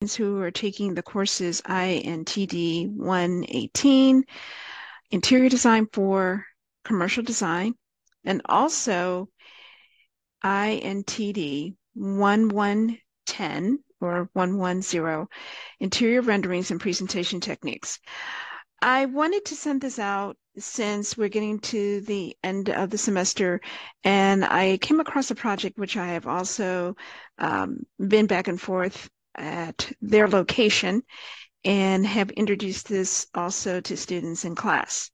who are taking the courses INTD 118, Interior Design for Commercial Design, and also INTD 1110 or 110, Interior Renderings and Presentation Techniques. I wanted to send this out since we're getting to the end of the semester, and I came across a project which I have also been back and forth at their location and have introduced this also to students in class.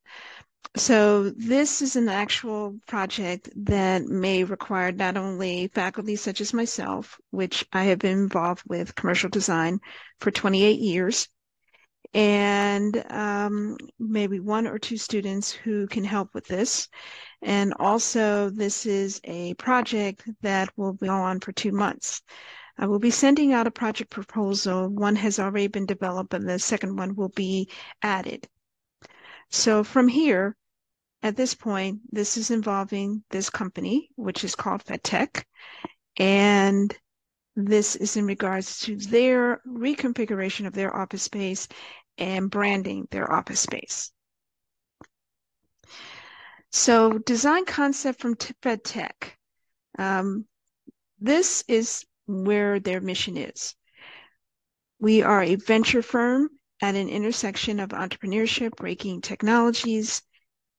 So this is an actual project that may require not only faculty such as myself, which I have been involved with commercial design for 28 years, and maybe one or two students who can help with this. And also, this is a project that will go on for 2 months. I will be sending out a project proposal. One has already been developed, and the second one will be added. So from here, at this point, this is involving this company, which is called FedTech, and this is in regards to their reconfiguration of their office space and branding their office space. So design concept from FedTech. This is where their mission is. We are a venture firm at an intersection of entrepreneurship, breaking technologies,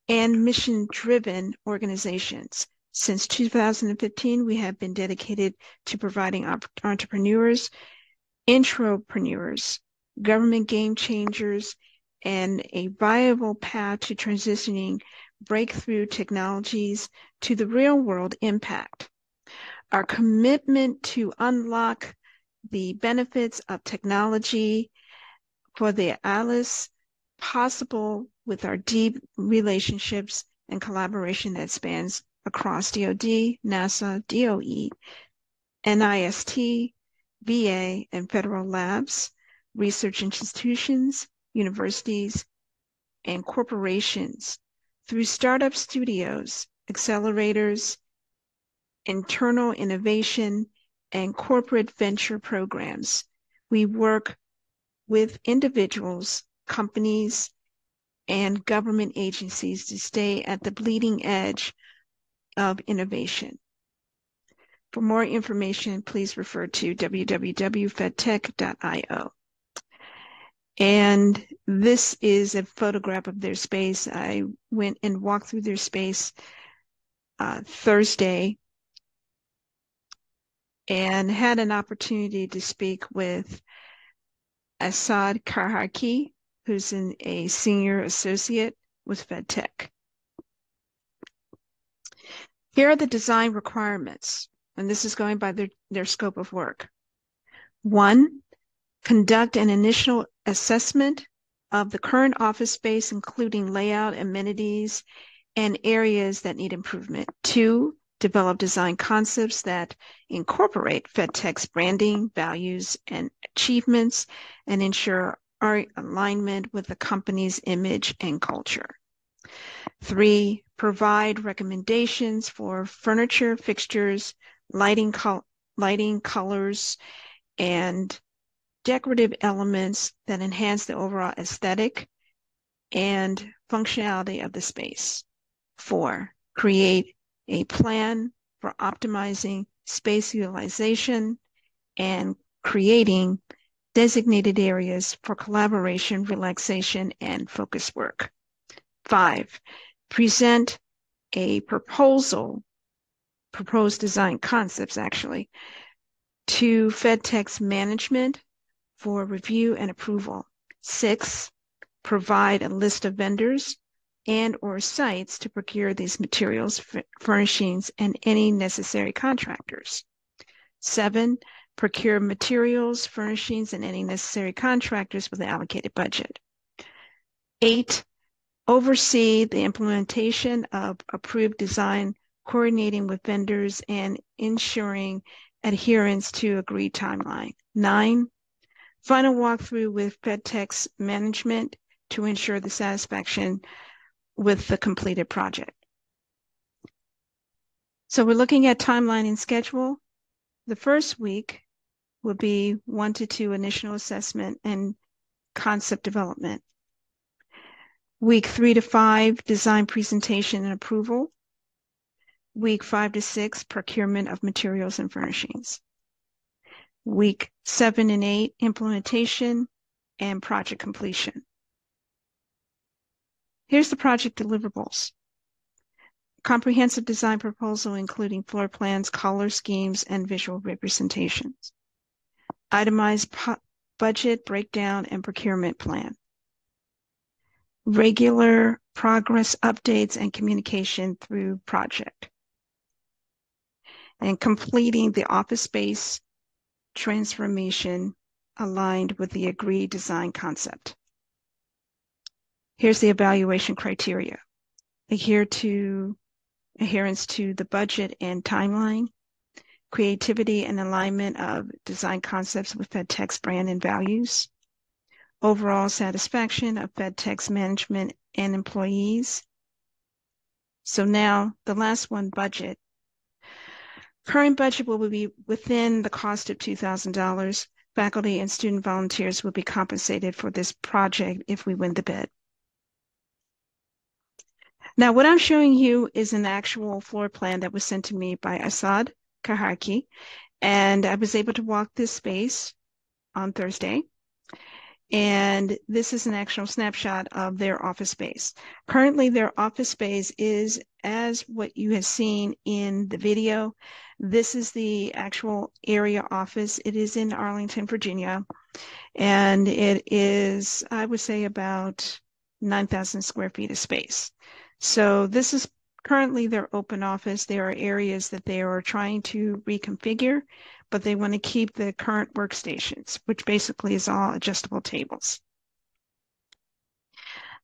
and mission-driven organizations. Since 2015, we have been dedicated to providing entrepreneurs, intrapreneurs, government game changers, and a viable path to transitioning breakthrough technologies to the real-world impact. Our commitment to unlock the benefits of technology for the ALICE possible with our deep relationships and collaboration that spans across DoD, NASA, DOE, NIST, VA, and federal labs, research institutions, universities, and corporations through startup studios, accelerators, internal innovation, and corporate venture programs. We work with individuals, companies, and government agencies to stay at the bleeding edge of innovation. For more information, please refer to www.fedtech.io. And this is a photograph of their space. I went and walked through their space Thursday and had an opportunity to speak with ASID Karhaki, who's a senior associate with FedTech. Here are the design requirements, and this is going by their scope of work. 1, conduct an initial assessment of the current office space, including layout, amenities, and areas that need improvement. 2, develop design concepts that incorporate FedTech's branding, values, and achievements, and ensure our alignment with the company's image and culture. 3, provide recommendations for furniture, fixtures, lighting colors, and decorative elements that enhance the overall aesthetic and functionality of the space. 4, create a plan for optimizing space utilization and creating designated areas for collaboration, relaxation, and focus work. 5, present a proposed design concepts actually, to FedTech's management for review and approval. 6, provide a list of vendors and or sites to procure these materials, furnishings, and any necessary contractors. 7, procure materials, furnishings, and any necessary contractors with an allocated budget. 8, oversee the implementation of approved design, coordinating with vendors, and ensuring adherence to agreed timeline. 9, final walkthrough with FedTech's management to ensure the satisfaction with the completed project. So we're looking at timeline and schedule. The first week would be 1 to 2 initial assessment and concept development. Week 3 to 5, design presentation and approval. Week 5 to 6, procurement of materials and furnishings. Week 7 and 8, implementation and project completion. Here's the project deliverables. Comprehensive design proposal including floor plans, color schemes, and visual representations. Itemized budget breakdown and procurement plan. Regular progress updates and communication through project. And completing the office space transformation aligned with the agreed design concept. Here's the evaluation criteria. Adherence to the budget and timeline, creativity and alignment of design concepts with FedTech's brand and values, overall satisfaction of FedTech's management and employees. So now the last one, budget. Current budget will be within the cost of $2,000. Faculty and student volunteers will be compensated for this project if we win the bid. Now, what I'm showing you is an actual floor plan that was sent to me by ASID Kahaki, and I was able to walk this space on Thursday. And this is an actual snapshot of their office space. Currently, their office space is as what you have seen in the video. This is the actual area office. It is in Arlington, Virginia, and it is, I would say, about 9,000 square feet of space. So this is currently their open office. There are areas that they are trying to reconfigure, but they want to keep the current workstations, which basically is all adjustable tables.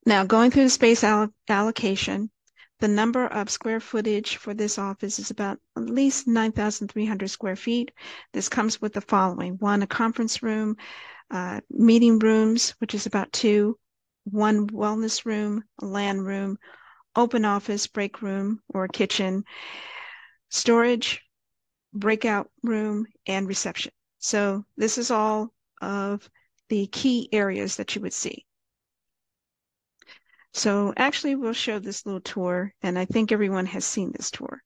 Now, going through the space allocation, the number of square footage for this office is about at least 9,300 square feet. This comes with the following: 1, a conference room, meeting rooms, which is about 2, 1 wellness room, a LAN room, open office, break room or kitchen, storage, breakout room, and reception. So this is all of the key areas that you would see. So actually we'll show this little tour, and I think everyone has seen this tour.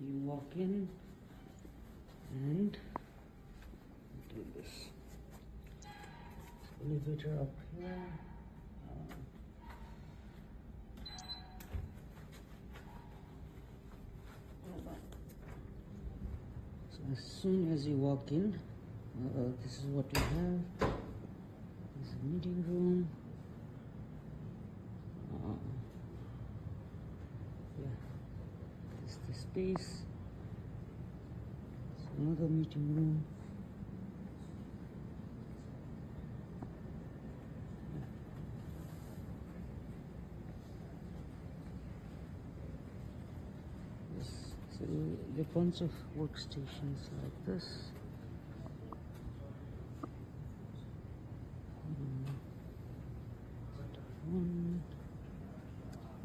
You walk in and do this. Elevator up here. So as soon as you walk in, this is what you have. This is a meeting room. Yeah, this is the space. It's another meeting room. So there are a bunch of workstations like this.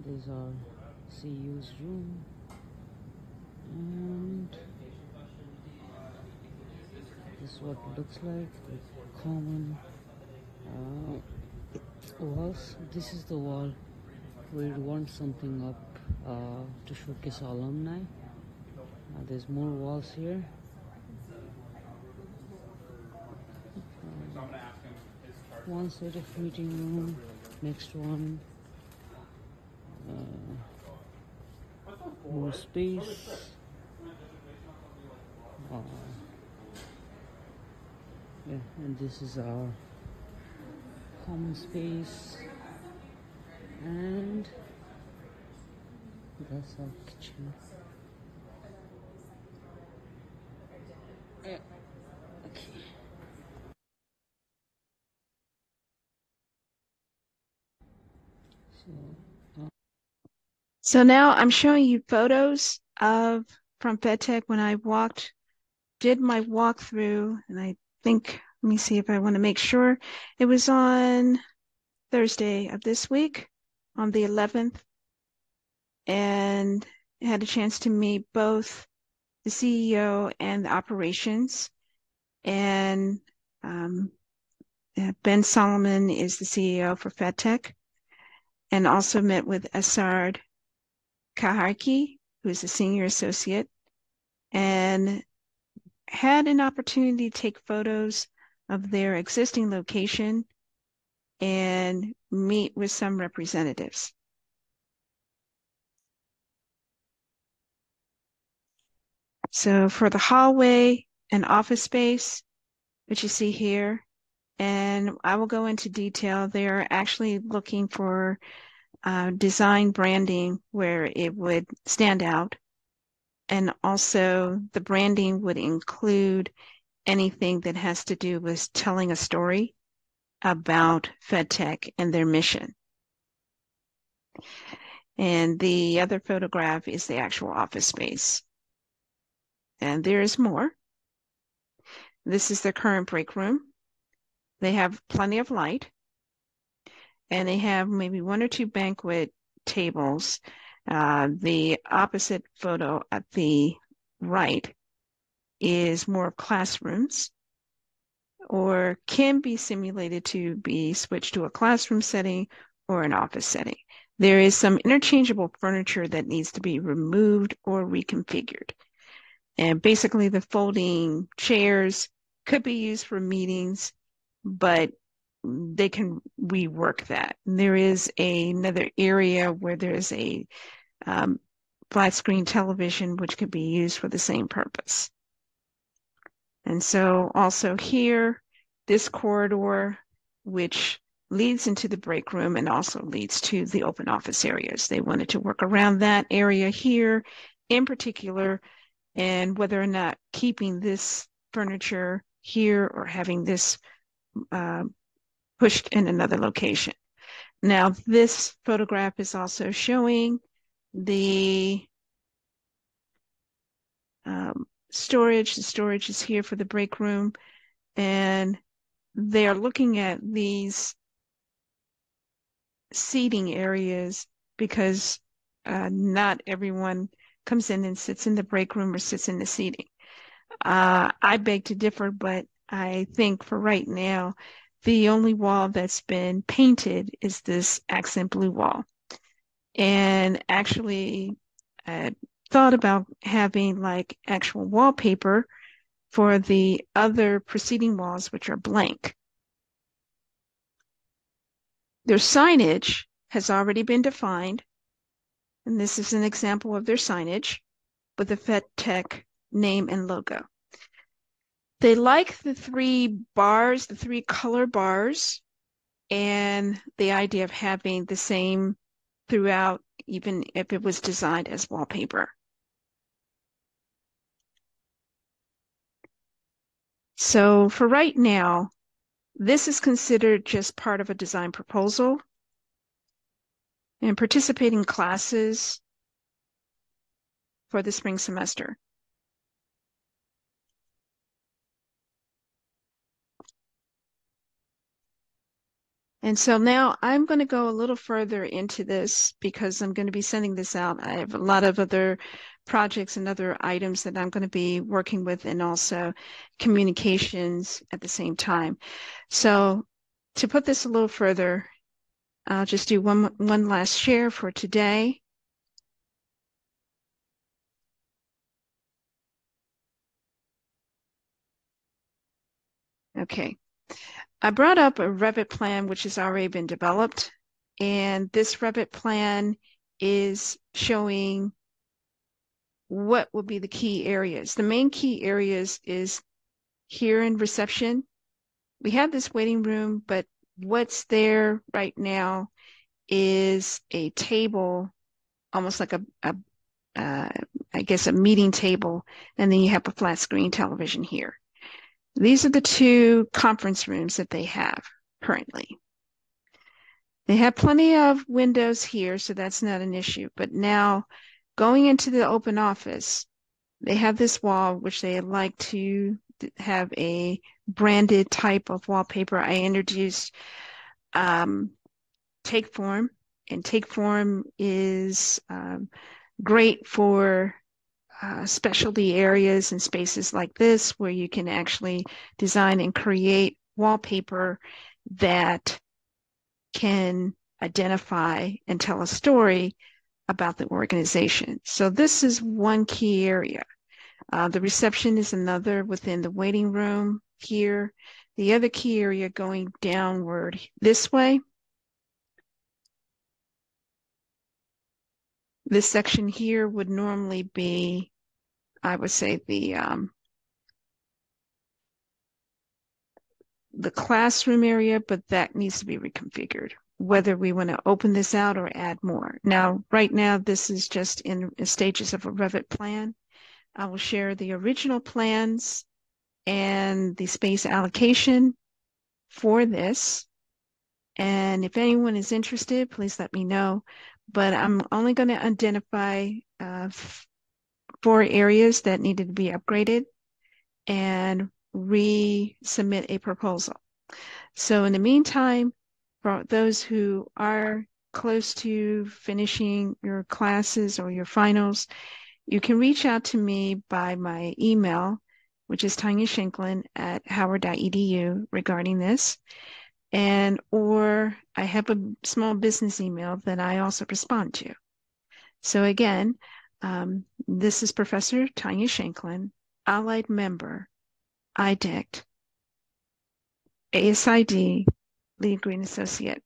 These are CU's room, and this is what it looks like. The common walls. This is the wall where you want something up to showcase alumni. There's more walls here. One set of meeting room, next one. More space. Yeah, and this is our common space, and that's our kitchen. Okay. So now I'm showing you photos of from FedTech when I did my walkthrough, and I think, let me see if I want to make sure it was on Thursday of this week on the 11th, and had a chance to meet both the CEO and the operations. And Ben Solomon is the CEO for FedTech, and also met with ASID Kaharki, who's a senior associate, and had an opportunity to take photos of their existing location and meet with some representatives. So for the hallway and office space, which you see here, and I will go into detail, they're actually looking for design branding where it would stand out. And also the branding would include anything that has to do with telling a story about FedTech and their mission. And the other photograph is the actual office space. And there is more. This is their current break room. They have plenty of light, and they have maybe one or two banquet tables. The opposite photo at the right is more classrooms, or can be simulated to be switched to a classroom setting or an office setting. There is some interchangeable furniture that needs to be removed or reconfigured. And basically the folding chairs could be used for meetings, but they can rework that. And there is another area where there's a flat screen television, which could be used for the same purpose. And so also here, this corridor, which leads into the break room and also leads to the open office areas. They wanted to work around that area here in particular, and whether or not keeping this furniture here or having this pushed in another location. Now, this photograph is also showing the storage. The storage is here for the break room, and they're looking at these seating areas because not everyone comes in and sits in the break room or sits in the seating. I beg to differ, but I think for right now, the only wall that's been painted is this accent blue wall. And actually, I thought about having like actual wallpaper for the other preceding walls, which are blank. Their signage has already been defined, and this is an example of their signage with the FedTech name and logo. They like the three bars, the three color bars, and the idea of having the same throughout, even if it was designed as wallpaper. So for right now, this is considered just part of a design proposal, and participating classes for the spring semester. And so now I'm going to go a little further into this because I'm going to be sending this out. I have a lot of other projects and other items that I'm going to be working with, and also communications at the same time. So to put this a little further, I'll just do one last share for today. Okay. I brought up a Revit plan, which has already been developed. And this Revit plan is showing what will be the key areas. The main key areas is here in reception. We have this waiting room, but what's there right now is a table, almost like I guess a meeting table, and then you have a flat screen television here. These are the two conference rooms that they have currently. They have plenty of windows here, so that's not an issue. But now going into the open office, they have this wall, which they like to have a branded type of wallpaper. I introduced take form, and take form is great for specialty areas and spaces like this, where you can actually design and create wallpaper that can identify and tell a story about the organization. So this is one key area. The reception is another within the waiting room here. The other key area going downward this way, this section here would normally be, I would say, the classroom area, but that needs to be reconfigured, whether we want to open this out or add more. Now, right now, this is just in stages of a Revit plan. I will share the original plans and the space allocation for this. And if anyone is interested, please let me know. But I'm only going to identify 4 areas that needed to be upgraded and resubmit a proposal. So in the meantime, for those who are close to finishing your classes or your finals, you can reach out to me by my email, which is Tanya Shanklin at howard.edu regarding this. Or I have a small business email that I also respond to. So again, this is Professor Tanya Shanklin, Allied Member, IDEC, ASID, Lead Green Associate.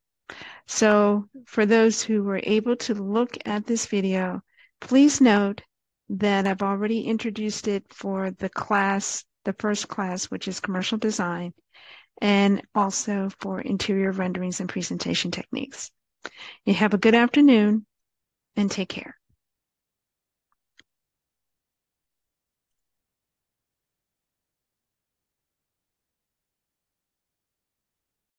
So for those who were able to look at this video, please note that I've already introduced it for the class, the first class, which is commercial design, and also for interior renderings and presentation techniques. You have a good afternoon and take care.